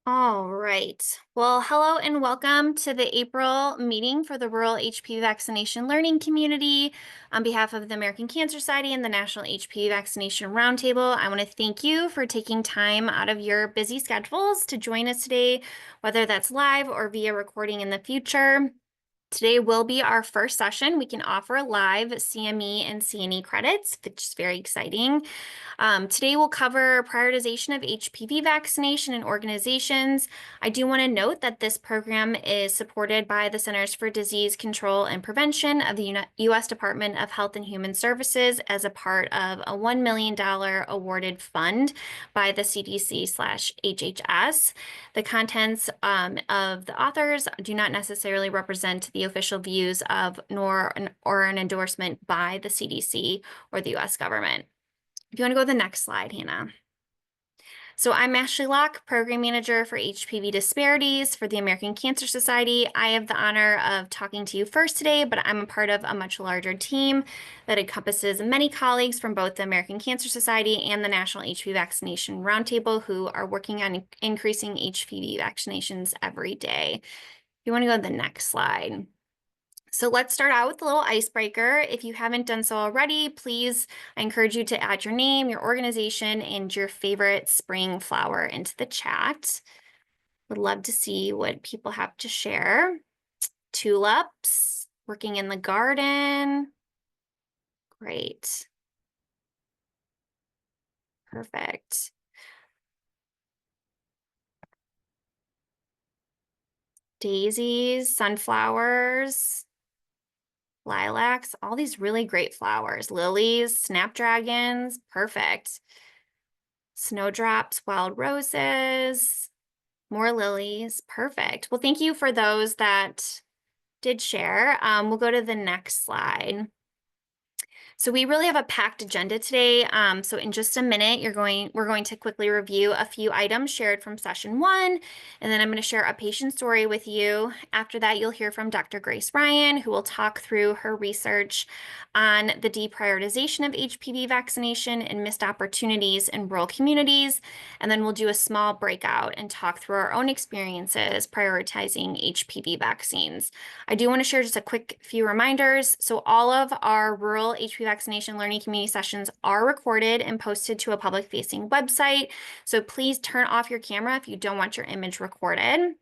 All right. Well, hello and welcome to the April meeting for the Rural HPV Vaccination Learning Community. On behalf of the American Cancer Society and the National HPV Vaccination Roundtable, I want to thank you for taking time out of your busy schedules to join us today, whether that's live or via recording in the future. Today will be our first session. We can offer live CME and CNE credits, which is very exciting. Today we'll cover prioritization of HPV vaccination in organizations. I do want to note that this program is supported by the Centers for Disease Control and Prevention of the U.S. Department of Health and Human Services as a part of a $1 million awarded fund by the CDC/HHS. The contents of the authors do not necessarily represent the official views of nor an endorsement by the CDC or the U.S. government. If you want to go to the next slide, Hannah. So I'm Ashley Locke, Program Manager for HPV Disparities for the American Cancer Society. I have the honor of talking to you first today, but I'm a part of a much larger team that encompasses many colleagues from both the American Cancer Society and the National HPV Vaccination Roundtable who are working on increasing HPV vaccinations every day. If you want to go to the next slide. So let's start out with a little icebreaker. If you haven't done so already, please, I encourage you to add your name, your organization, and your favorite spring flower into the chat. Would love to see what people have to share. Tulips, working in the garden. Great. Perfect. Daisies, sunflowers, lilacs, all these really great flowers. Lilies, snapdragons, perfect. Snowdrops, wild roses, more lilies, perfect. Well, thank you for those that did share. We'll go to the next slide. So we really have a packed agenda today. So in just a minute, we're going to quickly review a few items shared from session 1, and then I'm going to share a patient story with you. After that, you'll hear from Dr. Grace Ryan, who will talk through her research on the deprioritization of HPV vaccination and missed opportunities in rural communities. And then we'll do a small breakout and talk through our own experiences prioritizing HPV vaccines. I do want to share just a quick few reminders. So all of our rural HPV vaccination learning community sessions are recorded and posted to a public-facing website. So please turn off your camera if you don't want your image recorded.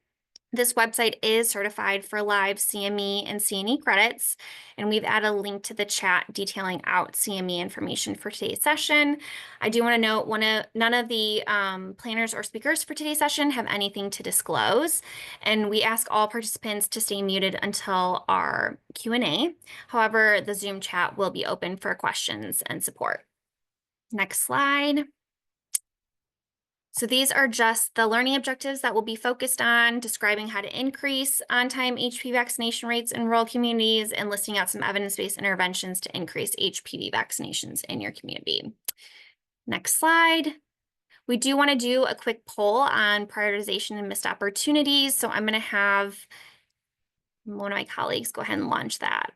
This website is certified for live CME and CNE credits, and we've added a link to the chat detailing out CME information for today's session. I do want to note none of the planners or speakers for today's session have anything to disclose, and we ask all participants to stay muted until our Q&A. However, the Zoom chat will be open for questions and support. Next slide. So these are just the learning objectives that we'll be focused on, describing how to increase on-time HPV vaccination rates in rural communities and listing out some evidence-based interventions to increase HPV vaccinations in your community. Next slide. We do want to do a quick poll on prioritization and missed opportunities. So I'm going to have one of my colleagues go ahead and launch that.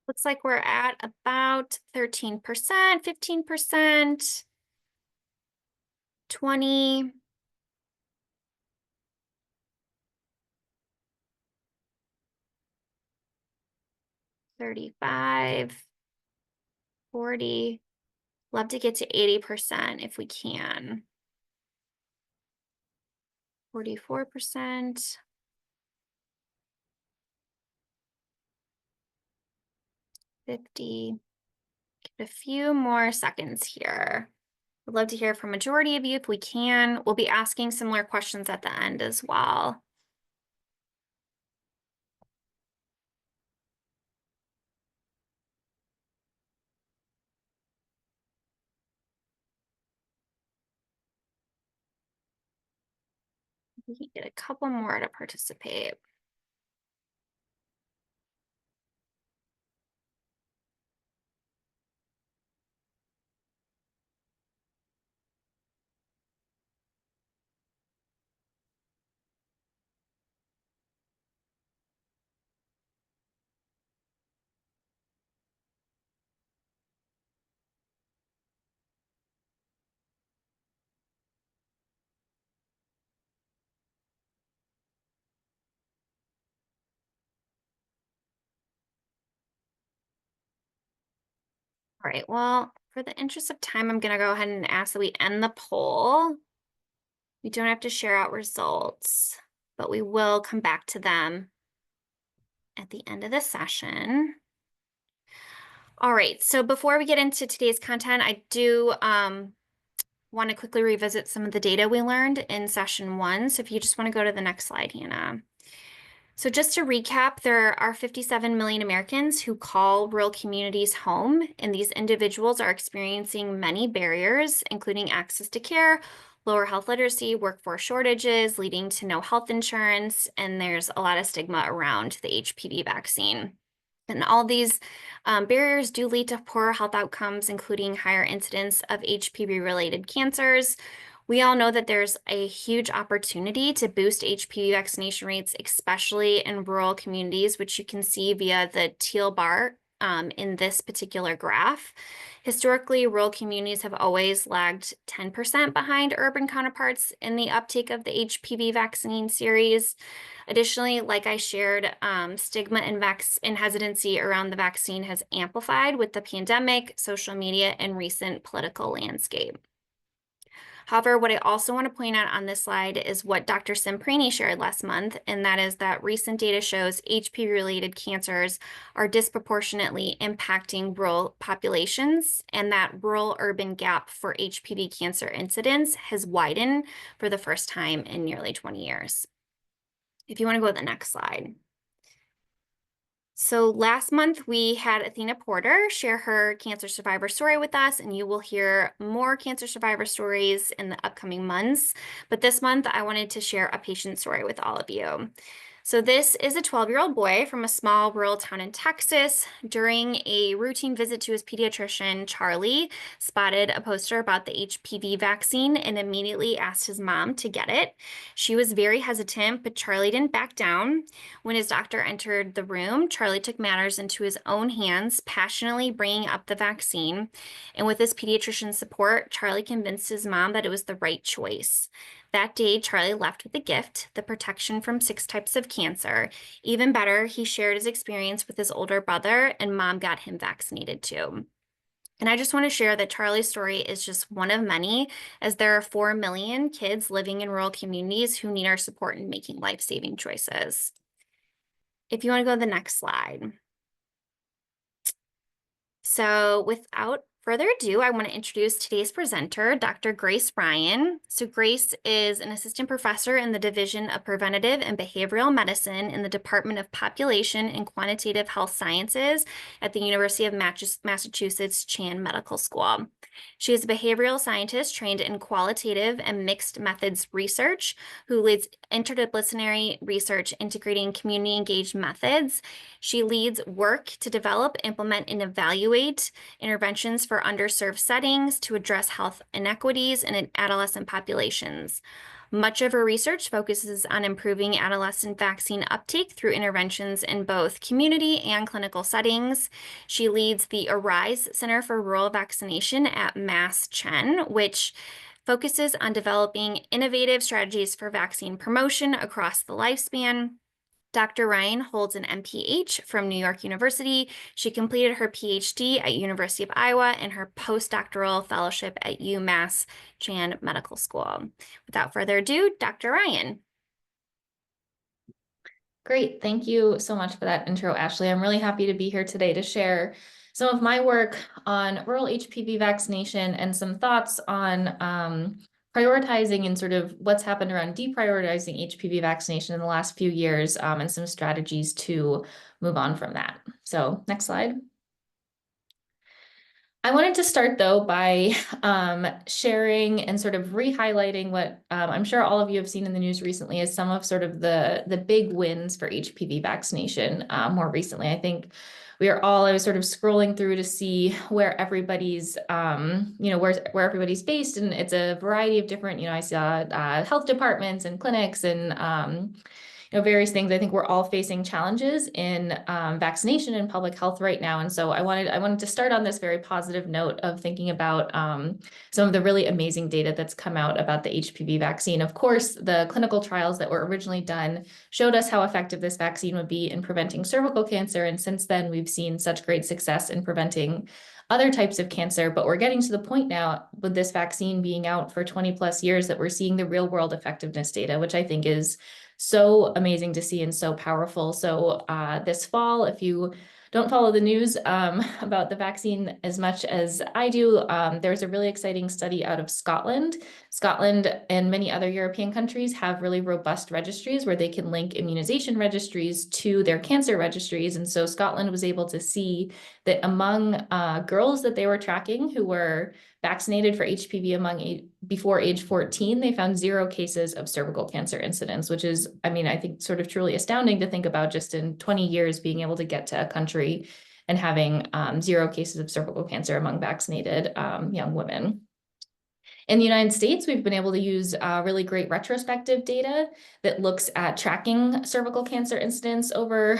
Looks like we're at about 13%, 15%, 20%. 35, 40. Love to get to 80% if we can. 44%. 50. Get a few more seconds here. I'd love to hear from majority of you if we can. We'll be asking similar questions at the end as well. We can get a couple more to participate. All right, well, for the interest of time, I'm going to go ahead and ask that we end the poll. We don't have to share out results, but we will come back to them at the end of the session. All right, so before we get into today's content, I do want to quickly revisit some of the data we learned in session 1. So if you just want to go to the next slide, Hannah. So just to recap, there are 57 million Americans who call rural communities home, and these individuals are experiencing many barriers, including access to care, lower health literacy, workforce shortages, leading to no health insurance, and there's a lot of stigma around the HPV vaccine. And all these barriers do lead to poor health outcomes, including higher incidence of HPV-related cancers. We all know that there's a huge opportunity to boost HPV vaccination rates, especially in rural communities, which you can see via the teal bar in this particular graph. Historically, rural communities have always lagged 10% behind urban counterparts in the uptake of the HPV vaccine series. Additionally, like I shared, stigma and hesitancy around the vaccine has amplified with the pandemic, social media, and recent political landscape. However, what I also want to point out on this slide is what Dr. Cimprini shared last month, and that is that recent data shows HPV-related cancers are disproportionately impacting rural populations, and that rural-urban gap for HPV cancer incidence has widened for the first time in nearly 20 years. If you want to go to the next slide. So last month we had Athena Porter share her cancer survivor story with us, and you will hear more cancer survivor stories in the upcoming months. But this month I wanted to share a patient story with all of you. So this is a 12-year-old boy from a small rural town in Texas. During a routine visit to his pediatrician, Charlie spotted a poster about the HPV vaccine and immediately asked his mom to get it. She was very hesitant, but Charlie didn't back down. When his doctor entered the room, Charlie took matters into his own hands, passionately bringing up the vaccine. And with his pediatrician's support, Charlie convinced his mom that it was the right choice. That day, Charlie left with a gift, the protection from 6 types of cancer. Even better, he shared his experience with his older brother, and mom got him vaccinated too. And I just want to share that Charlie's story is just one of many, as there are 4 million kids living in rural communities who need our support in making life-saving choices. If you want to go to the next slide. So without further ado, I want to introduce today's presenter, Dr. Grace Ryan. So Grace is an assistant professor in the Division of Preventative and Behavioral Medicine in the Department of Population and Quantitative Health Sciences at the University of Massachusetts Chan Medical School. She is a behavioral scientist trained in qualitative and mixed methods research, who leads interdisciplinary research integrating community-engaged methods. She leads work to develop, implement, and evaluate interventions for underserved settings to address health inequities in adolescent populations. Much of her research focuses on improving adolescent vaccine uptake through interventions in both community and clinical settings. She leads the ARISE Center for Rural Vaccination at Mass Chen, which focuses on developing innovative strategies for vaccine promotion across the lifespan. Dr. Ryan holds an MPH from New York University. She completed her PhD at University of Iowa and her postdoctoral fellowship at UMass Chan Medical School. Without further ado, Dr. Ryan. Great. Thank you so much for that intro, Ashley. I'm really happy to be here today to share some of my work on rural HPV vaccination and some thoughts on prioritizing and sort of what's happened around deprioritizing HPV vaccination in the last few years, and some strategies to move on from that. So next slide. I wanted to start though by sharing and sort of re-highlighting what I'm sure all of you have seen in the news recently is some of sort of the big wins for HPV vaccination more recently. I think I was sort of scrolling through to see where everybody's, where everybody's based, and it's a variety of different, I saw health departments and clinics and various things. I think we're all facing challenges in vaccination and public health right now. And so I wanted to start on this very positive note of thinking about some of the really amazing data that's come out about the HPV vaccine. Of course, the clinical trials that were originally done showed us how effective this vaccine would be in preventing cervical cancer. And since then, we've seen such great success in preventing other types of cancer, but we're getting to the point now with this vaccine being out for 20 plus years that we're seeing the real world effectiveness data, which I think is so amazing to see and so powerful. So this fall, if you don't follow the news about the vaccine as much as I do, there's a really exciting study out of Scotland. Scotland and many other European countries have really robust registries where they can link immunization registries to their cancer registries. And so Scotland was able to see that among girls that they were tracking who were vaccinated for HPV before age 14, they found 0 cases of cervical cancer incidence, which is, I think sort of truly astounding to think about just in 20 years being able to get to a country and having 0 cases of cervical cancer among vaccinated young women. In the United States, we've been able to use really great retrospective data that looks at tracking cervical cancer incidence over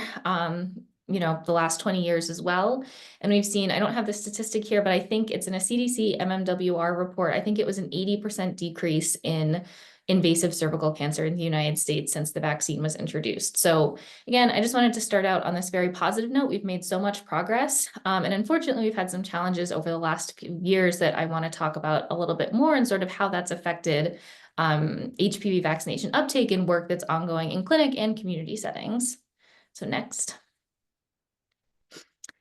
the last 20 years as well. And we've seen, I don't have the statistic here, but I think it's in a CDC MMWR report. I think it was an 80% decrease in invasive cervical cancer in the United States since the vaccine was introduced. So again, I just wanted to start out on this very positive note. We've made so much progress. And unfortunately, we've had some challenges over the last few years that I want to talk about a little bit more and sort of how that's affected HPV vaccination uptake and work that's ongoing in clinic and community settings. So next.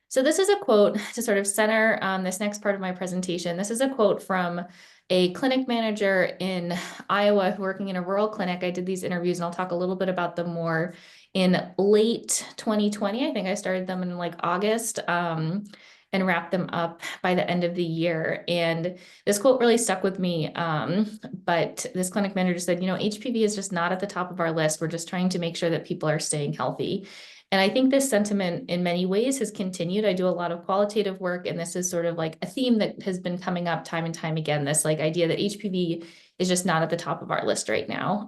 So this is a quote to sort of center this next part of my presentation. This is a quote from a clinic manager in Iowa working in a rural clinic. I did these interviews and I'll talk a little bit about them more in late 2020. I think I started them in like August and wrapped them up by the end of the year. And this quote really stuck with me. But this clinic manager said, HPV is just not at the top of our list. We're just trying to make sure that people are staying healthy. And I think this sentiment in many ways has continued. I do a lot of qualitative work, and this is sort of like a theme that has been coming up time and time again, this like idea that HPV is just not at the top of our list right now.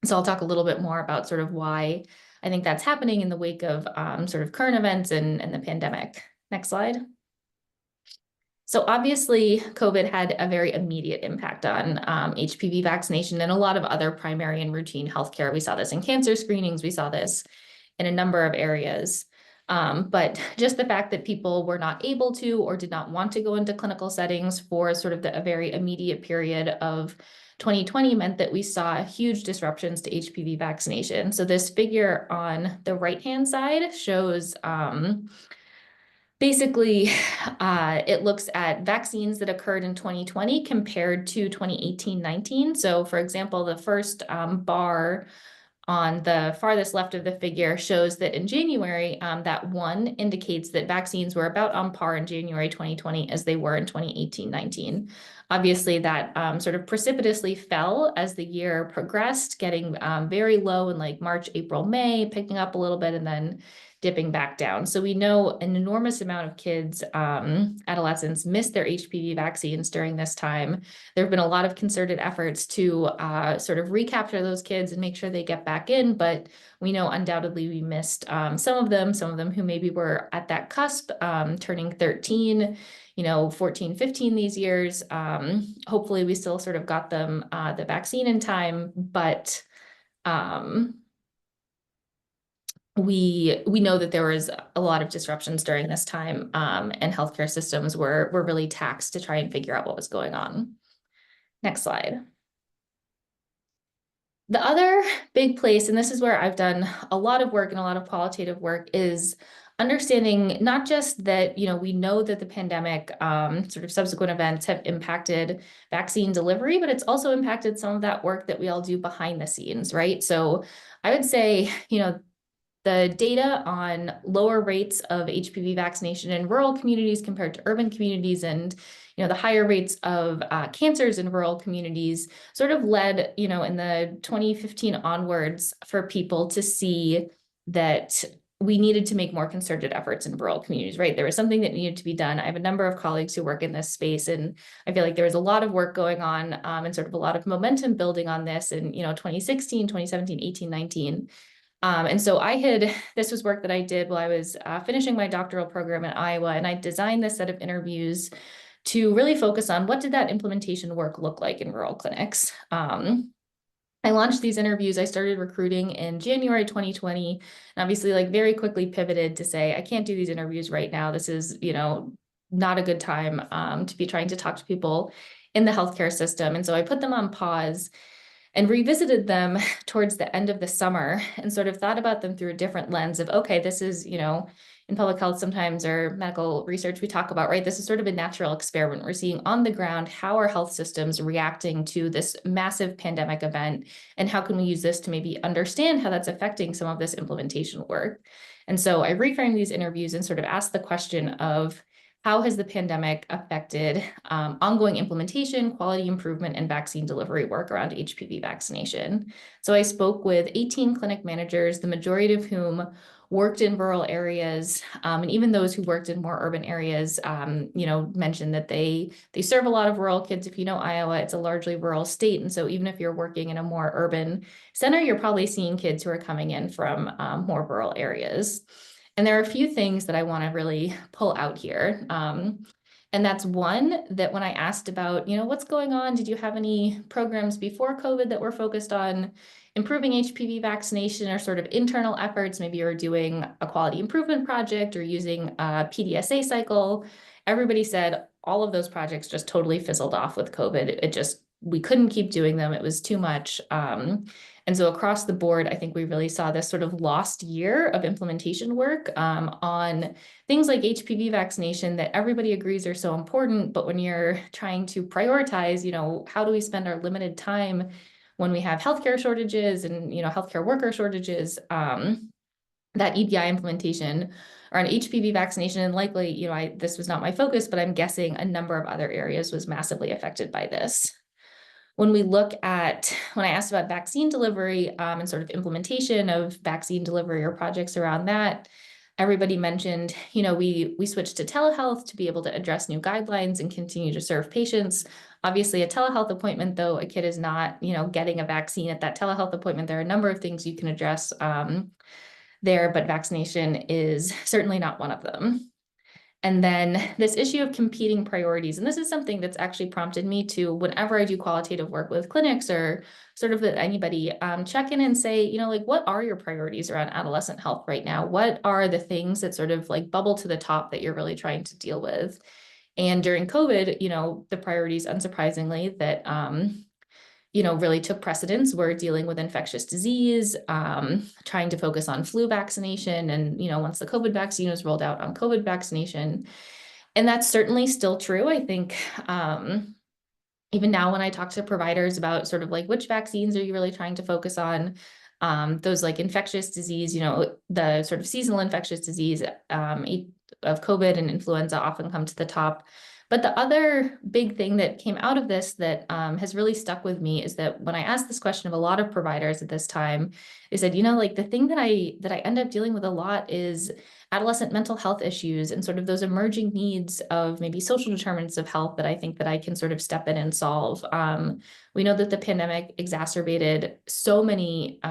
So I'll talk a little bit more about sort of why I think that's happening in the wake of sort of current events and the pandemic. Next slide. So obviously, COVID had a very immediate impact on HPV vaccination and a lot of other primary and routine healthcare. We saw this in cancer screenings. We saw this in a number of areas. But just the fact that people were not able to or did not want to go into clinical settings for sort of a very immediate period of 2020 meant that we saw huge disruptions to HPV vaccination. So this figure on the right-hand side shows basically, it looks at vaccines that occurred in 2020 compared to 2018-19. So for example, the first bar on the farthest left of the figure shows that in January, that 1 indicates that vaccines were about on par in January 2020 as they were in 2018-19. Obviously, that sort of precipitously fell as the year progressed, getting very low in like March, April, May, picking up a little bit, and then dipping back down. So we know an enormous amount of kids, adolescents miss their HPV vaccines during this time. There have been a lot of concerted efforts to sort of recapture those kids and make sure they get back in, but we know undoubtedly we missed some of them who maybe were at that cusp, turning 13, 14, 15 these years. Hopefully we still sort of got them the vaccine in time, but we know that there was a lot of disruptions during this time, and healthcare systems were really taxed to try and figure out what was going on. Next slide. The other big place, and this is where I've done a lot of work and a lot of qualitative work, is understanding not just that, we know that the pandemic, sort of subsequent events have impacted vaccine delivery, but it's also impacted some of that work that we all do behind the scenes, right? So I would say, the data on lower rates of HPV vaccination in rural communities compared to urban communities, and the higher rates of cancers in rural communities sort of led, in the 2015 onwards, for people to see that we needed to make more concerted efforts in rural communities, right? There was something that needed to be done. I have a number of colleagues who work in this space, and I feel like there was a lot of work going on, and sort of a lot of momentum building on this in, 2016, 2017, 18, 19. And so this was work that I did while I was finishing my doctoral program in Iowa, and I designed this set of interviews to really focus on what did that implementation work look like in rural clinics. I launched these interviews. I started recruiting in January 2020, and obviously like very quickly pivoted to say, I can't do these interviews right now. This is, not a good time to be trying to talk to people in the healthcare system. And so I put them on pause and revisited them towards the end of the summer and sort of thought about them through a different lens of, okay, this is, in public health sometimes, or medical research we talk about, right? This is sort of a natural experiment. We're seeing on the ground how are health systems reacting to this massive pandemic event, and how can we use this to maybe understand how that's affecting some of this implementation work. And so I reframed these interviews and sort of asked the question of, how has the pandemic affected ongoing implementation, quality improvement, and vaccine delivery work around HPV vaccination? So I spoke with 18 clinic managers, the majority of whom worked in rural areas, and even those who worked in more urban areas, mentioned that they serve a lot of rural kids. If you know Iowa, it's a largely rural state, and so even if you're working in a more urban center, you're probably seeing kids who are coming in from more rural areas. And there are a few things that I want to really pull out here. And that's one, that when I asked about, what's going on, did you have any programs before COVID that were focused on improving HPV vaccination, or sort of internal efforts? Maybe you're doing a quality improvement project or using a PDSA cycle. Everybody said all of those projects just totally fizzled off with COVID. We couldn't keep doing them. It was too much. And so across the board, I think we really saw this sort of lost year of implementation work on things like HPV vaccination that everybody agrees are so important. But when you're trying to prioritize, how do we spend our limited time when we have healthcare shortages and, healthcare worker shortages, that EPI implementation or an HPV vaccination, and likely, this was not my focus, but I'm guessing a number of other areas was massively affected by this. When I asked about vaccine delivery and sort of implementation of vaccine delivery or projects around that, everybody mentioned, we switched to telehealth to be able to address new guidelines and continue to serve patients. Obviously, a telehealth appointment, though a kid is not, getting a vaccine at that telehealth appointment, there are a number of things you can address there, but vaccination is certainly not one of them. And then this issue of competing priorities, and this is something that's actually prompted me to, whenever I do qualitative work with clinics or sort of with anybody, check in and say, what are your priorities around adolescent health right now? What are the things that sort of like bubble to the top that you're really trying to deal with? And during COVID, the priorities, unsurprisingly, that really took precedence were dealing with infectious disease, trying to focus on flu vaccination, and, once the COVID vaccine was rolled out, on COVID vaccination. And that's certainly still true. I think even now when I talk to providers about sort of like which vaccines are you really trying to focus on, those like infectious disease, the sort of seasonal infectious disease of COVID and influenza often come to the top. But the other big thing that came out of this that has really stuck with me is that when I asked this question of a lot of providers at this time, they said, like the thing that I end up dealing with a lot is adolescent mental health issues and sort of those emerging needs of maybe social determinants of health that I think that I can sort of step in and solve. We know that the pandemic exacerbated so many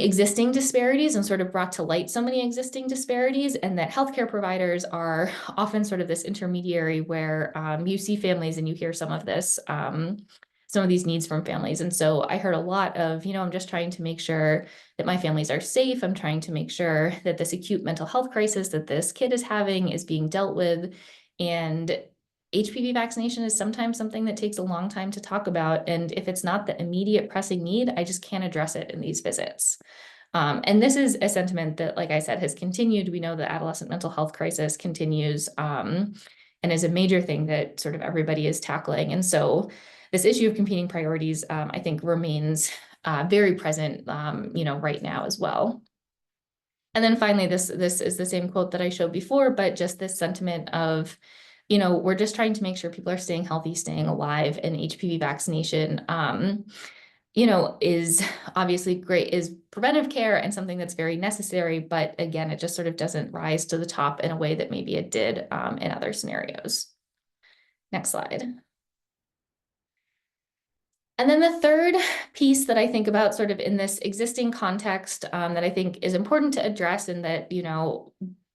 existing disparities and sort of brought to light so many existing disparities, and that healthcare providers are often sort of this intermediary where you see families and you hear some of these needs from families. And so I heard a lot of, I'm just trying to make sure that my families are safe. I'm trying to make sure that this acute mental health crisis that this kid is having is being dealt with. And HPV vaccination is sometimes something that takes a long time to talk about. And if it's not the immediate pressing need, I just can't address it in these visits. And this is a sentiment that, like I said, has continued. We know the adolescent mental health crisis continues and is a major thing that sort of everybody is tackling. And so this issue of competing priorities, I think, remains very present, right now as well. And then finally, this is the same quote that I showed before, but just this sentiment of, we're just trying to make sure people are staying healthy, staying alive, and HPV vaccination, is obviously great, is preventive care and something that's very necessary. But again, it just sort of doesn't rise to the top in a way that maybe it did in other scenarios. Next slide. And then the third piece that I think about sort of in this existing context that I think is important to address and that,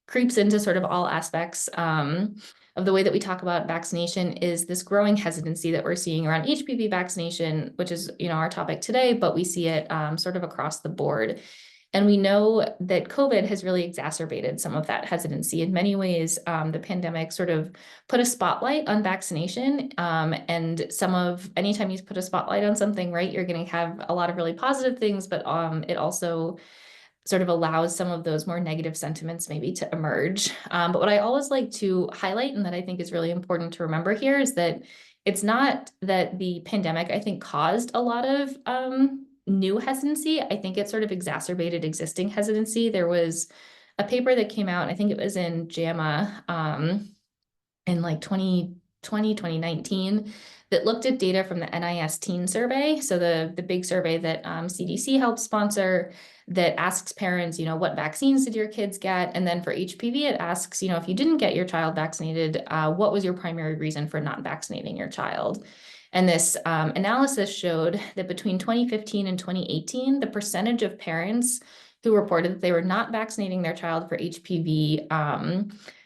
creeps into sort of all aspects of the way that we talk about vaccination is this growing hesitancy that we're seeing around HPV vaccination, which is, our topic today, but we see it sort of across the board. And we know that COVID has really exacerbated some of that hesitancy. In many ways, the pandemic sort of put a spotlight on vaccination. And anytime you put a spotlight on something, right, you're going to have a lot of really positive things, but it also sort of allows some of those more negative sentiments maybe to emerge. But what I always like to highlight, and that I think is really important to remember here, is that it's not that the pandemic, I think, caused a lot of new hesitancy. I think it sort of exacerbated existing hesitancy. There was a paper that came out, I think it was in JAMA in like 2020, 2019, that looked at data from the NIS teen survey. So the big survey that CDC helps sponsor that asks parents, what vaccines did your kids get? And then for HPV, it asks, if you didn't get your child vaccinated, what was your primary reason for not vaccinating your child? And this analysis showed that between 2015 and 2018, the percentage of parents who reported that they were not vaccinating their child for HPV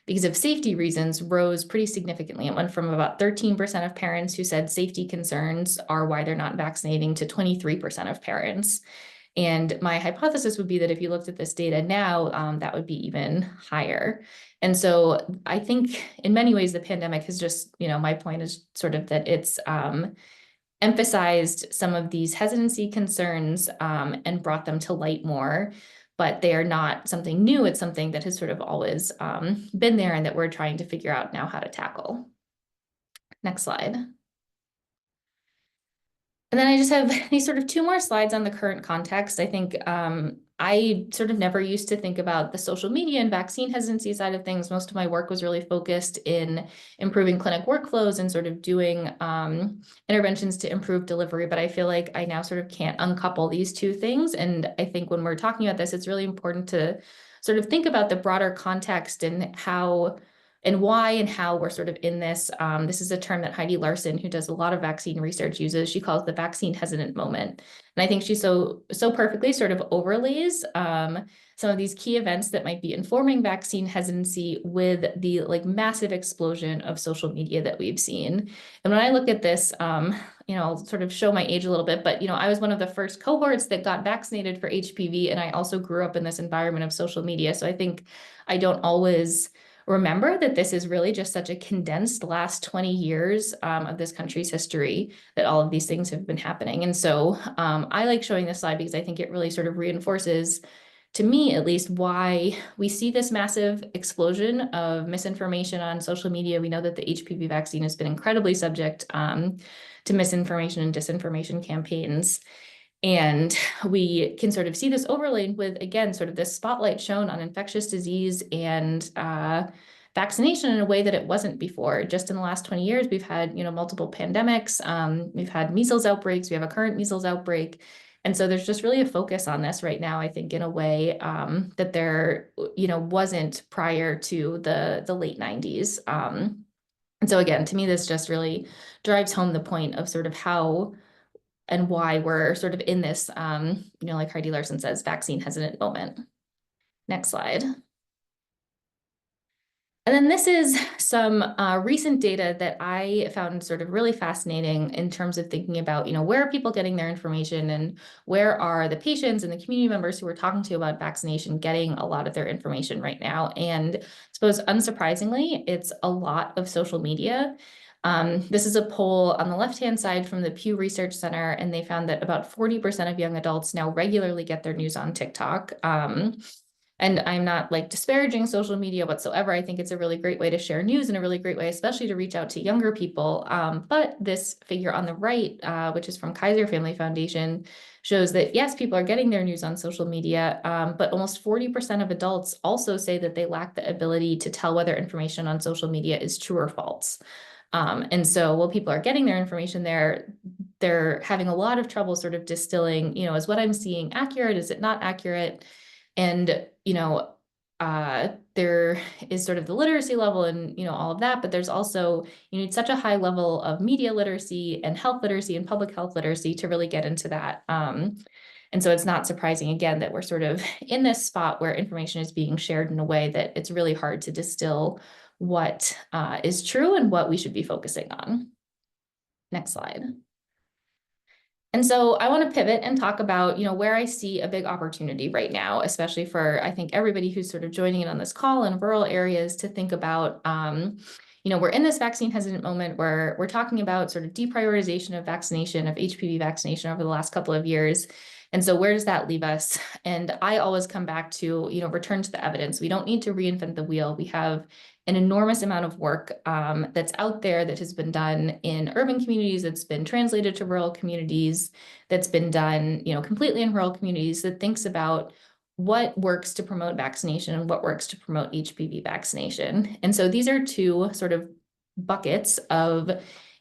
because of safety reasons rose pretty significantly. It went from about 13% of parents who said safety concerns are why they're not vaccinating to 23% of parents. And my hypothesis would be that if you looked at this data now, that would be even higher. And so I think in many ways, the pandemic has just, my point is sort of that it's emphasized some of these hesitancy concerns and brought them to light more, but they are not something new. It's something that has sort of always been there and that we're trying to figure out now how to tackle. Next slide. And then I just have these sort of two more slides on the current context. I think I sort of never used to think about the social media and vaccine hesitancy side of things. Most of my work was really focused in improving clinic workflows and sort of doing interventions to improve delivery. But I feel like I now sort of can't uncouple these two things. And I think when we're talking about this, it's really important to sort of think about the broader context and how and why and how we're sort of in this. This is a term that Heidi Larson, who does a lot of vaccine research, uses. She calls the vaccine hesitant moment. And I think she so perfectly sort of overlays some of these key events that might be informing vaccine hesitancy with the like massive explosion of social media that we've seen. And when I look at this, I'll sort of show my age a little bit, but I was one of the first cohorts that got vaccinated for HPV, and I also grew up in this environment of social media. So I think I don't always remember that this is really just such a condensed last 20 years of this country's history that all of these things have been happening. And so I like showing this slide because I think it really sort of reinforces, to me at least, why we see this massive explosion of misinformation on social media. We know that the HPV vaccine has been incredibly subject to misinformation and disinformation campaigns. And we can sort of see this overlaid with, again, sort of this spotlight shown on infectious disease and vaccination in a way that it wasn't before. Just in the last 20 years, we've had, multiple pandemics. We've had measles outbreaks. We have a current measles outbreak. And so there's just really a focus on this right now, I think, in a way that there, wasn't prior to the late 90s. And so again, to me, this just really drives home the point of sort of how and why we're sort of in this, like Heidi Larson says, vaccine hesitant moment. Next slide. And then this is some recent data that I found sort of really fascinating in terms of thinking about, where are people getting their information and where are the patients and the community members who we're talking to about vaccination getting a lot of their information right now. And I suppose unsurprisingly, it's a lot of social media. This is a poll on the left-hand side from the Pew Research Center, and they found that about 40% of young adults now regularly get their news on TikTok. And I'm not like disparaging social media whatsoever. I think it's a really great way to share news and a really great way, especially to reach out to younger people. But this figure on the right, which is from Kaiser Family Foundation, shows that yes, people are getting their news on social media, but almost 40% of adults also say that they lack the ability to tell whether information on social media is true or false. And so while people are getting their information there, they're having a lot of trouble sort of distilling, is what I'm seeing accurate? Is it not accurate? And, there is sort of the literacy level and, all of that, but there's also, you need such a high level of media literacy and health literacy and public health literacy to really get into that. And so it's not surprising, again, that we're sort of in this spot where information is being shared in a way that it's really hard to distill what is true and what we should be focusing on. Next slide. And so I want to pivot and talk about, where I see a big opportunity right now, especially for, I think, everybody who's sort of joining in on this call in rural areas to think about, we're in this vaccine hesitant moment where we're talking about sort of deprioritization of vaccination, of HPV vaccination over the last couple of years. And so where does that leave us? And I always come back to, return to the evidence. We don't need to reinvent the wheel. We have an enormous amount of work that's out there that has been done in urban communities, that's been translated to rural communities, that's been done, completely in rural communities, that thinks about what works to promote vaccination and what works to promote HPV vaccination. And so these are two sort of buckets of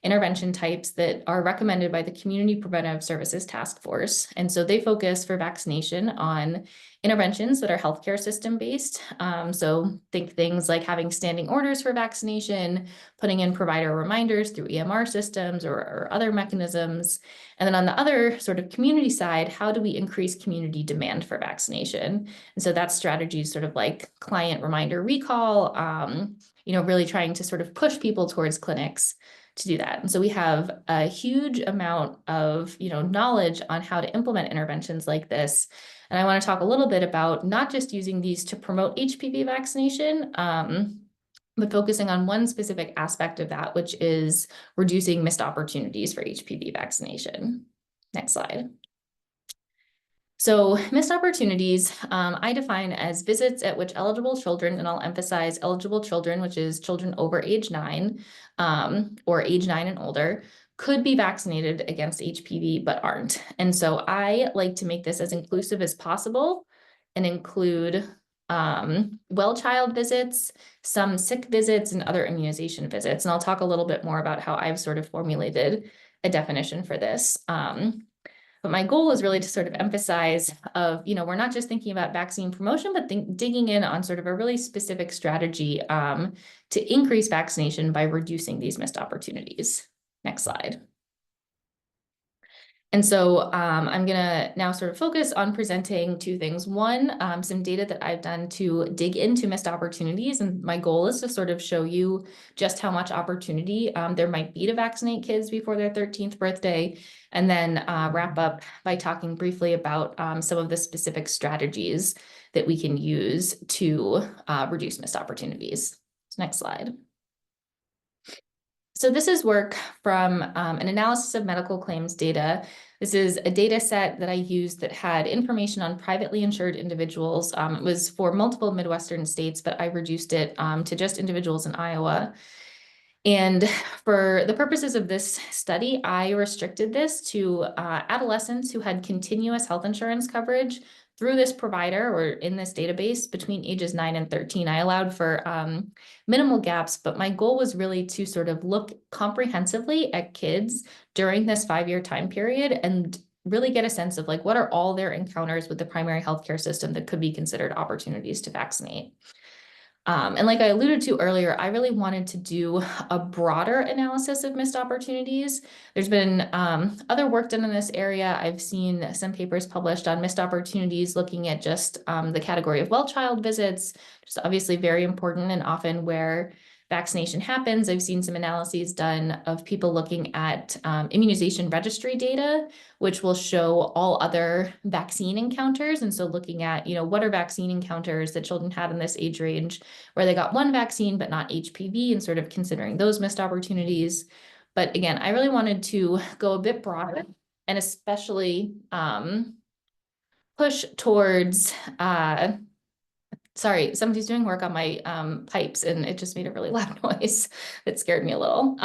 intervention types that are recommended by the Community Preventive Services Task Force. And so they focus for vaccination on interventions that are healthcare system based. So think things like having standing orders for vaccination, putting in provider reminders through EMR systems or other mechanisms. And then on the other sort of community side, how do we increase community demand for vaccination? And so that's strategies sort of like client reminder recall, really trying to sort of push people towards clinics to do that. And so we have a huge amount of, knowledge on how to implement interventions like this. And I want to talk a little bit about not just using these to promote HPV vaccination, but focusing on one specific aspect of that, which is reducing missed opportunities for HPV vaccination. Next slide. So missed opportunities, I define as visits at which eligible children, and I'll emphasize eligible children, which is children over age 9 or age 9 and older, could be vaccinated against HPV but aren't. And so I like to make this as inclusive as possible and include well child visits, some sick visits, and other immunization visits. And I'll talk a little bit more about how I've sort of formulated a definition for this. But my goal is really to sort of emphasize we're not just thinking about vaccine promotion, but digging in on sort of a really specific strategy to increase vaccination by reducing these missed opportunities. Next slide. And so I'm going to now sort of focus on presenting two things. One, some data that I've done to dig into missed opportunities. And my goal is to sort of show you just how much opportunity there might be to vaccinate kids before their 13th birthday. And then wrap up by talking briefly about some of the specific strategies that we can use to reduce missed opportunities. So next slide. So this is work from an analysis of medical claims data. This is a data set that I used that had information on privately insured individuals. It was for multiple Midwestern states, but I reduced it to just individuals in Iowa. And for the purposes of this study, I restricted this to adolescents who had continuous health insurance coverage through this provider or in this database between ages 9 and 13. I allowed for minimal gaps, but my goal was really to sort of look comprehensively at kids during this 5-year time period and really get a sense of like, what are all their encounters with the primary healthcare system that could be considered opportunities to vaccinate. And like I alluded to earlier, I really wanted to do a broader analysis of missed opportunities. There's been other work done in this area. I've seen some papers published on missed opportunities looking at just the category of well child visits, which is obviously very important and often where vaccination happens. I've seen some analyses done of people looking at immunization registry data, which will show all other vaccine encounters. And so looking at, what are vaccine encounters that children had in this age range where they got one vaccine, but not HPV, and sort of considering those missed opportunities. But again, I really wanted to go a bit broader and especially push towards Sorry, somebody's doing work on my pipes and it just made a really loud noise that scared me a little.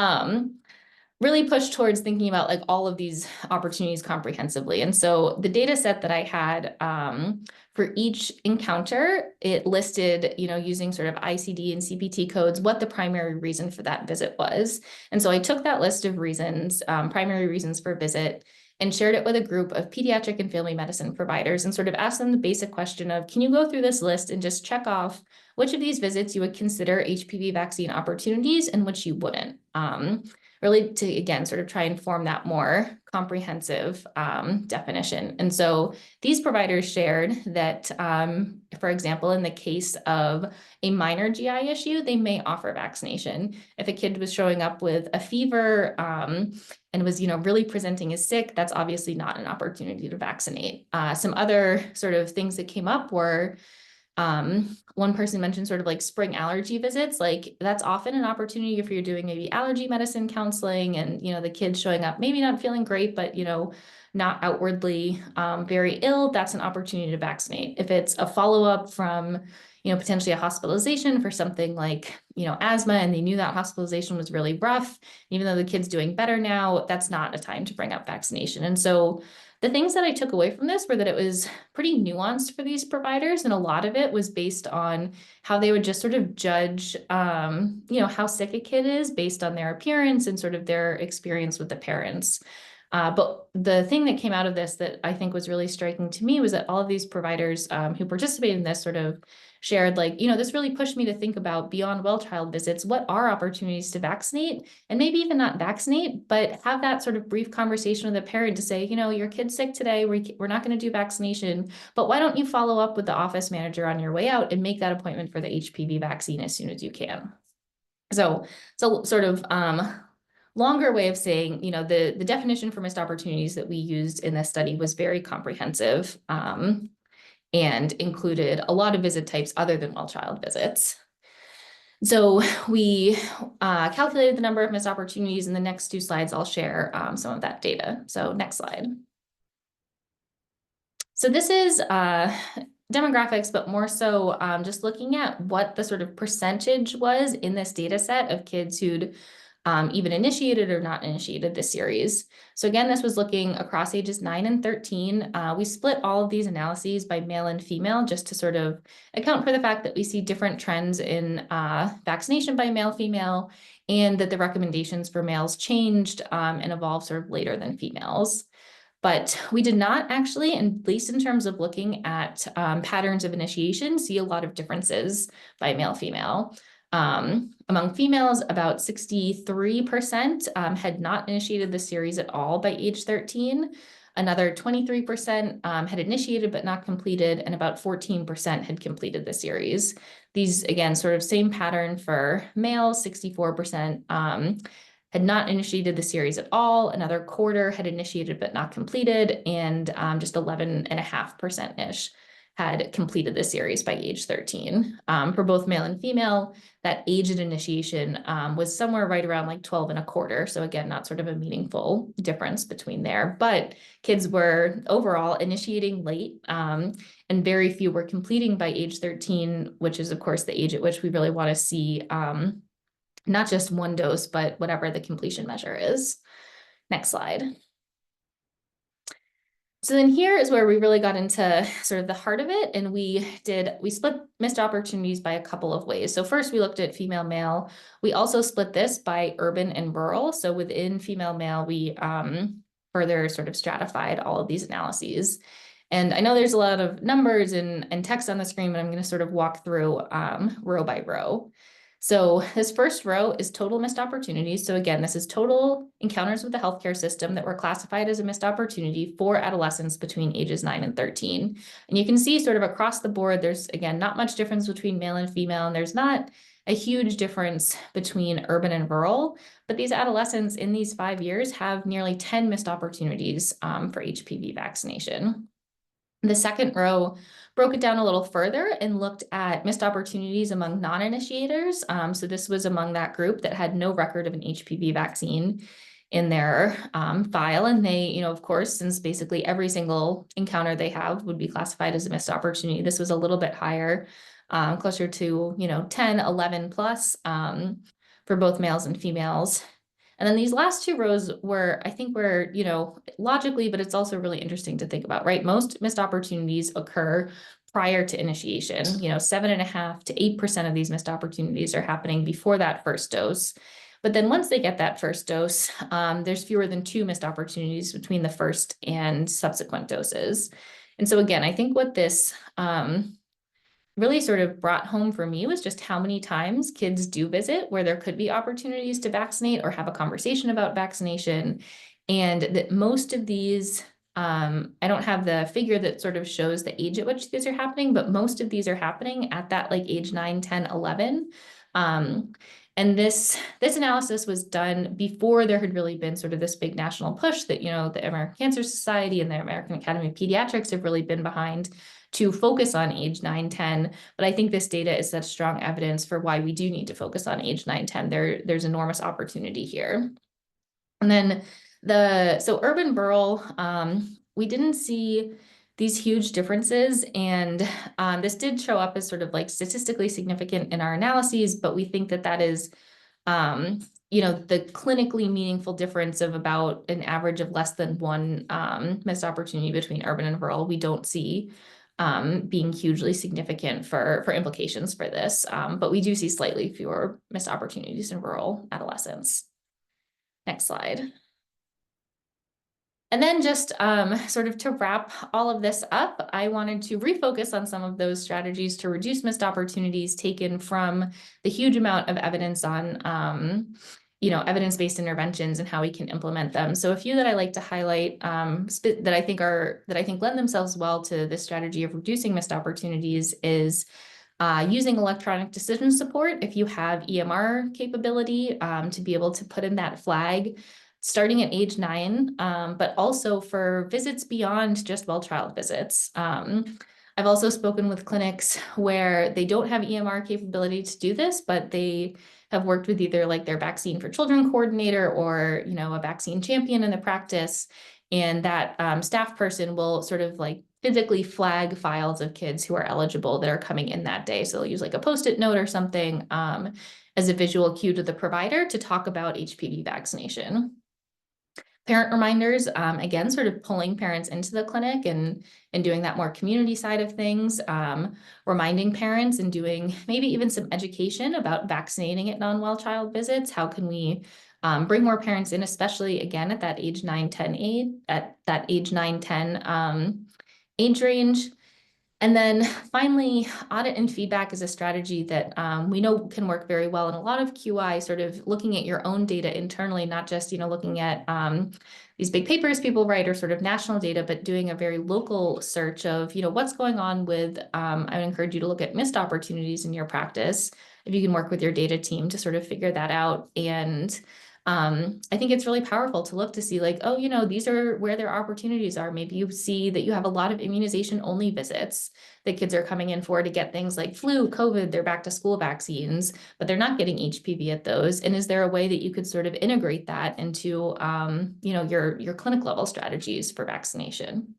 Really pushed towards thinking about like all of these opportunities comprehensively. And so the data set that I had for each encounter, it listed, using sort of ICD and CPT codes, what the primary reason for that visit was. And so I took that list of reasons, primary reasons for visit, and shared it with a group of pediatric and family medicine providers and sort of asked them the basic question of, can you go through this list and just check off which of these visits you would consider HPV vaccine opportunities and which you wouldn't? Really to, again, sort of try and form that more comprehensive definition. And so these providers shared that, for example, in the case of a minor GI issue, they may offer vaccination. If a kid was showing up with a fever and was, really presenting as sick, that's obviously not an opportunity to vaccinate. Some other sort of things that came up were one person mentioned sort of like spring allergy visits. Like that's often an opportunity if you're doing maybe allergy medicine counseling and, the kid showing up, maybe not feeling great, but, not outwardly very ill, that's an opportunity to vaccinate. If it's a follow-up from, potentially a hospitalization for something like, asthma, and they knew that hospitalization was really rough, even though the kid's doing better now, that's not a time to bring up vaccination. And so the things that I took away from this were that it was pretty nuanced for these providers. And a lot of it was based on how they would just sort of judge, how sick a kid is based on their appearance and sort of their experience with the parents. But the thing that came out of this that I think was really striking to me was that all of these providers who participated in this sort of shared like, this really pushed me to think about beyond well child visits, what are opportunities to vaccinate and maybe even not vaccinate, but have that sort of brief conversation with a parent to say, your kid's sick today, we're not going to do vaccination, but why don't you follow up with the office manager on your way out and make that appointment for the HPV vaccine as soon as you can. So sort of longer way of saying, the definition for missed opportunities that we used in this study was very comprehensive and included a lot of visit types other than well child visits. So we calculated the number of missed opportunities. In the next two slides, I'll share some of that data. So next slide. So this is demographics, but more so just looking at what the sort of percentage was in this data set of kids who'd even initiated or not initiated this series. So again, this was looking across ages 9 and 13. We split all of these analyses by male and female just to sort of account for the fact that we see different trends in vaccination by male, female, and that the recommendations for males changed and evolved sort of later than females. But we did not actually, at least in terms of looking at patterns of initiation, see a lot of differences by male, female. Among females, about 63% had not initiated the series at all by age 13. Another 23% had initiated but not completed, and about 14% had completed the series. These, again, sort of same pattern for males, 64% had not initiated the series at all. Another quarter had initiated but not completed, and just 11.5%-ish had completed the series by age 13. For both male and female, that age at initiation was somewhere right around like 12.25. So again, not sort of a meaningful difference between there, but kids were overall initiating late and very few were completing by age 13, which is of course the age at which we really want to see not just one dose, but whatever the completion measure is. Next slide. So then here is where we really got into sort of the heart of it. And we split missed opportunities by a couple of ways. So first we looked at female male. We also split this by urban and rural. So within female male, we further sort of stratified all of these analyses. And I know there's a lot of numbers and text on the screen, but I'm going to sort of walk through row by row. So this first row is total missed opportunities. So again, this is total encounters with the healthcare system that were classified as a missed opportunity for adolescents between ages 9 and 13. And you can see sort of across the board, there's, again, not much difference between male and female, and there's not a huge difference between urban and rural, but these adolescents in these 5 years have nearly 10 missed opportunities for HPV vaccination. The second row broke it down a little further and looked at missed opportunities among non-initiators. So this was among that group that had no record of an HPV vaccine in their file. And they, of course, since basically every single encounter they have would be classified as a missed opportunity, this was a little bit higher closer to, 10, 11 plus, for both males and females. And then these last two rows I think were, logically, but it's also really interesting to think about, right? Most missed opportunities occur prior to initiation. 7.5 to 8% of these missed opportunities are happening before that first dose. But then once they get that first dose, there's fewer than 2 missed opportunities between the first and subsequent doses. And so again, I think what this really sort of brought home for me was just how many times kids do visit where there could be opportunities to vaccinate or have a conversation about vaccination. And that most of these, I don't have the figure that sort of shows the age at which these are happening, but most of these are happening at that like age 9, 10, 11. And this analysis was done before there had really been sort of this big national push that, the American Cancer Society and the American Academy of Pediatrics have really been behind to focus on age 9, 10. But I think this data is such strong evidence for why we do need to focus on age 9, 10. There's enormous opportunity here. And then so urban rural, we didn't see these huge differences. And this did show up as sort of like statistically significant in our analyses, but we think that that is the clinically meaningful difference of about an average of less than 1 missed opportunity between urban and rural, we don't see being hugely significant for implications for this. But we do see slightly fewer missed opportunities in rural adolescents. Next slide. And then just sort of to wrap all of this up, I wanted to refocus on some of those strategies to reduce missed opportunities taken from the huge amount of evidence on evidence-based interventions and how we can implement them. So a few that I like to highlight that I think lend themselves well to this strategy of reducing missed opportunities is using electronic decision support if you have EMR capability to be able to put in that flag starting at age 9, but also for visits beyond just well-child visits. I've also spoken with clinics where they don't have EMR capability to do this, but they have worked with either like their vaccine for children coordinator or, a vaccine champion in the practice. And that staff person will sort of like physically flag files of kids who are eligible that are coming in that day. So they'll use like a Post-it note or something as a visual cue to the provider to talk about HPV vaccination. Parent reminders, again, sort of pulling parents into the clinic and doing that more community side of things, reminding parents and doing maybe even some education about vaccinating at non-well child visits. How can we bring more parents in, especially again at that age 9, 10 age, at that age 9, 10 age range. And then finally, audit and feedback is a strategy that we know can work very well in a lot of QI, sort of looking at your own data internally, not just, looking at these big papers people write or sort of national data, but doing a very local search of, what's going on with, I would encourage you to look at missed opportunities in your practice, if you can work with your data team to sort of figure that out. And I think it's really powerful to look to see like, oh, these are where their opportunities are. Maybe you see that you have a lot of immunization only visits that kids are coming in for to get things like flu, COVID, their back to school vaccines, but they're not getting HPV at those. And is there a way that you could sort of integrate that into, your clinic level strategies for vaccination?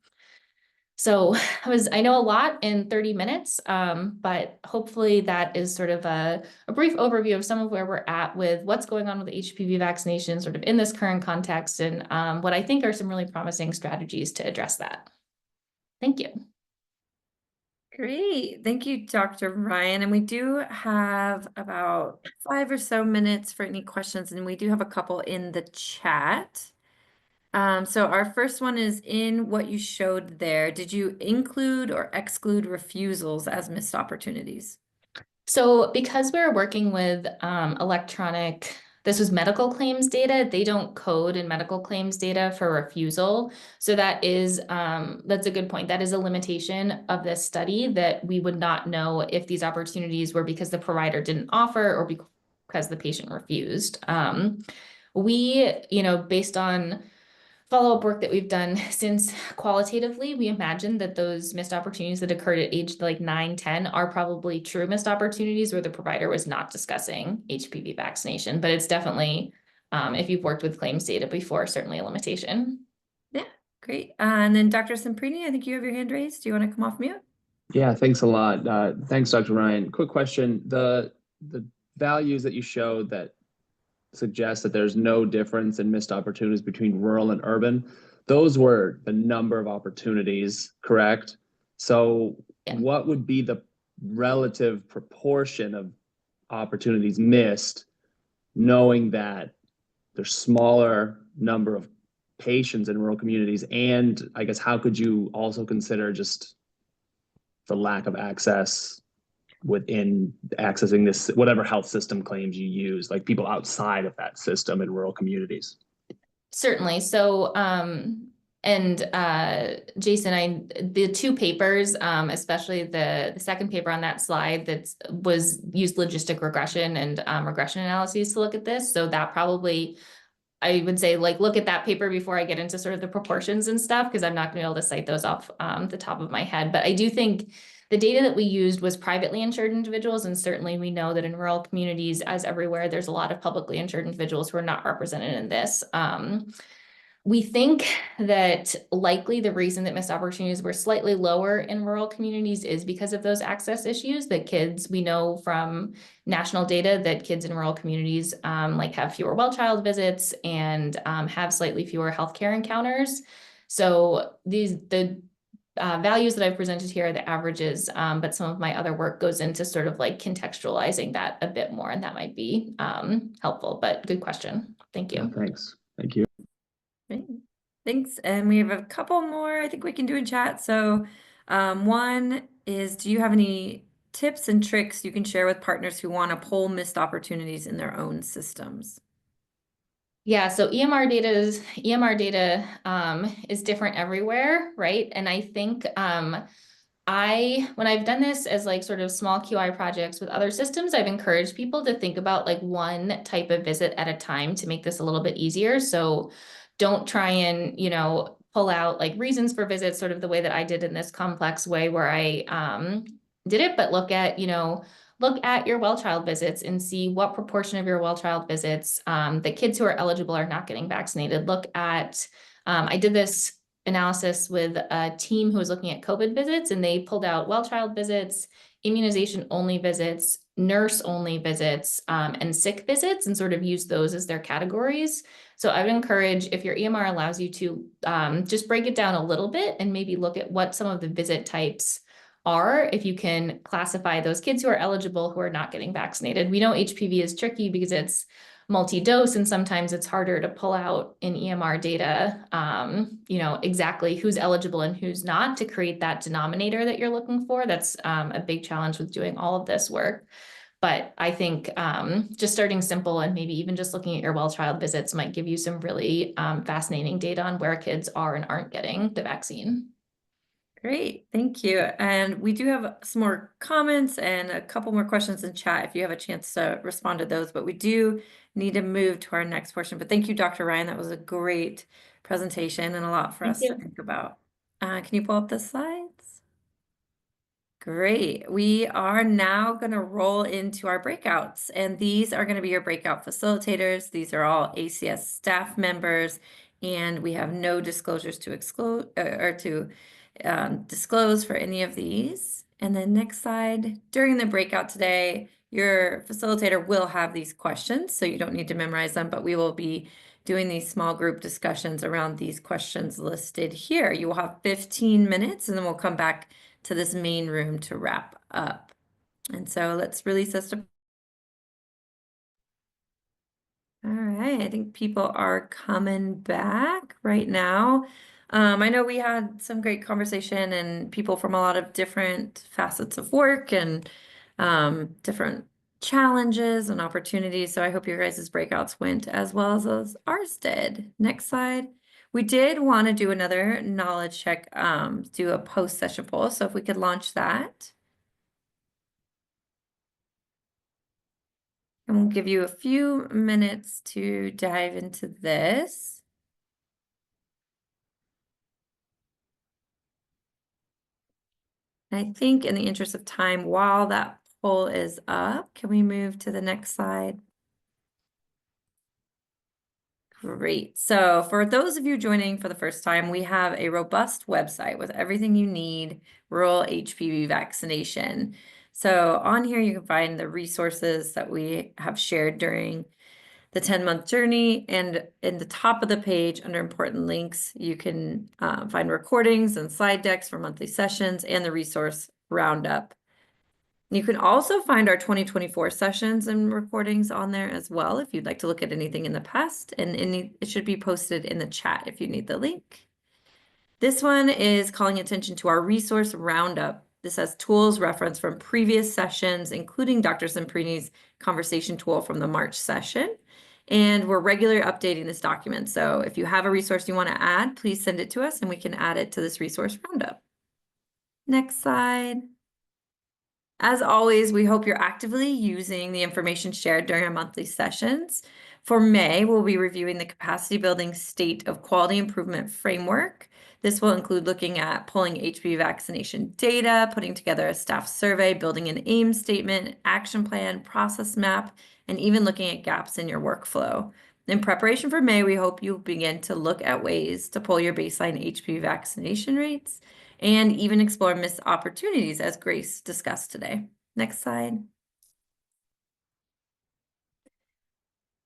So I know a lot in 30 minutes, but hopefully that is sort of a brief overview of some of where we're at with what's going on with HPV vaccination sort of in this current context and what I think are some really promising strategies to address that. Thank you. Great. Thank you, Dr. Ryan. And we do have about 5 or so minutes for any questions, and we do have a couple in the chat. So our first one is in what you showed there. Did you include or exclude refusals as missed opportunities? So because we're working with this was medical claims data, they don't code in medical claims data for refusal. So that's a good point. That is a limitation of this study that we would not know if these opportunities were because the provider didn't offer or because the patient refused. Based on follow-up work that we've done since qualitatively, we imagine that those missed opportunities that occurred at age like 9, 10 are probably true missed opportunities where the provider was not discussing HPV vaccination. But it's definitely, if you've worked with claims data before, certainly a limitation. Yeah, great. And then Dr. Semprini, I think you have your hand raised. Do you want to come off mute? Yeah, thanks a lot. Thanks, Dr. Ryan. Quick question. The values that you showed that suggest that there's no difference in missed opportunities between rural and urban, those were the number of opportunities, correct? So Yeah. what would be the relative proportion of opportunities missed, knowing that there's smaller number of patients in rural communities? And I guess how could you also consider just the lack of access within accessing this, whatever health system claims you use, like people outside of that system in rural communities? Certainly. So, Jason, the two papers, especially the second paper on that slide that was used logistic regression and regression analyses to look at this. So that probably, I would say, like, look at that paper before I get into sort of the proportions and stuff, because I'm not going to be able to cite those off the top of my head. But I do think the data that we used was privately insured individuals. And certainly we know that in rural communities, as everywhere, there's a lot of publicly insured individuals who are not represented in this. We think that likely the reason that missed opportunities were slightly lower in rural communities is because of those access issues that kids, we know from national data that kids in rural communities like have fewer well child visits and have slightly fewer healthcare encounters. So the values that I've presented here are the averages, but some of my other work goes into sort of like contextualizing that a bit more, and that might be helpful, but good question. Thank Yeah, you. thanks. Thank you. Great. Thanks. And we have a couple more I think we can do in chat. So one is, do you have any tips and tricks you can share with partners who want to pull missed opportunities in their own systems? Yeah, so EMR data is different everywhere, right? And I think when I've done this as like sort of small QI projects with other systems, I've encouraged people to think about like one type of visit at a time to make this a little bit easier. So don't try and, pull out like reasons for visits sort of the way that I did in this complex way where I did it, but look at your well child visits and see what proportion of your well child visits, the kids who are eligible are not getting vaccinated. Look at, I did this analysis with a team who was looking at COVID visits, and they pulled out well child visits, immunization only visits, nurse only visits, and sick visits, and sort of use those as their categories. So I would encourage, if your EMR allows you to, just break it down a little bit and maybe look at what some of the visit types are, if you can classify those kids who are eligible who are not getting vaccinated. We know HPV is tricky because it's multi-dose, and sometimes it's harder to pull out in EMR data, exactly who's eligible and who's not to create that denominator that you're looking for. That's a big challenge with doing all of this work. But I think just starting simple and maybe even just looking at your well child visits might give you some really fascinating data on where kids are and aren't getting the vaccine. Great, thank you. And we do have some more comments and a couple more questions in chat if you have a chance to respond to those, but we do need to move to our next portion. But thank you, Dr. Ryan. That was a great presentation and a lot for Thank us to you. think about. Can you pull up the slides? Great. We are now going to roll into our breakouts, and these are going to be your breakout facilitators. These are all ACS staff members, and we have no disclosures to exclude or to disclose for any of these. And then next slide, during the breakout today, your facilitator will have these questions, so you don't need to memorize them, but we will be doing these small group discussions around these questions listed here. You will have 15 minutes, and then we'll come back to this main room to wrap up. And so let's release this to. All right, I think people are coming back right now. I know we had some great conversation and people from a lot of different facets of work and different challenges and opportunities. So I hope your guys' breakouts went as well as ours did. Next slide. We did want to do another knowledge check, do a post-session poll. So if we could launch that. And we'll give you a few minutes to dive into this. I think in the interest of time, while that poll is up, can we move to the next slide? Great. So for those of you joining for the first time, we have a robust website with everything you need, rural HPV vaccination. So on here, you can find the resources that we have shared during the 10-month journey. And in the top of the page under important links, you can find recordings and slide decks for monthly sessions and the resource roundup. You can also find our 2024 sessions and recordings on there as well if you'd like to look at anything in the past, and it should be posted in the chat if you need the link. This one is calling attention to our resource roundup. This has tools referenced from previous sessions, including Dr. Semprini's conversation tool from the March session. And we're regularly updating this document. So if you have a resource you want to add, please send it to us and we can add it to this resource roundup. Next slide. As always, we hope you're actively using the information shared during our monthly sessions. For May, we'll be reviewing the capacity building state of quality improvement framework. This will include looking at pulling HPV vaccination data, putting together a staff survey, building an aim statement, action plan, process map, and even looking at gaps in your workflow. In preparation for May, we hope you'll begin to look at ways to pull your baseline HPV vaccination rates and even explore missed opportunities as Grace discussed today. Next slide.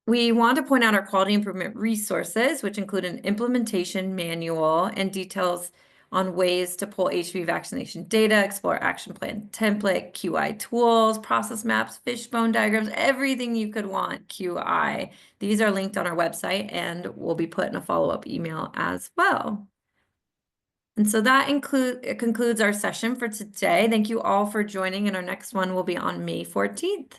We want to point out our quality improvement resources, which include an implementation manual and details on ways to pull HPV vaccination data, explore action plan template, QI tools, process maps, fishbone diagrams, everything you could want QI. These are linked on our website and will be put in a follow-up email as well. And so that concludes our session for today. Thank you all for joining, and our next one will be on May 14th.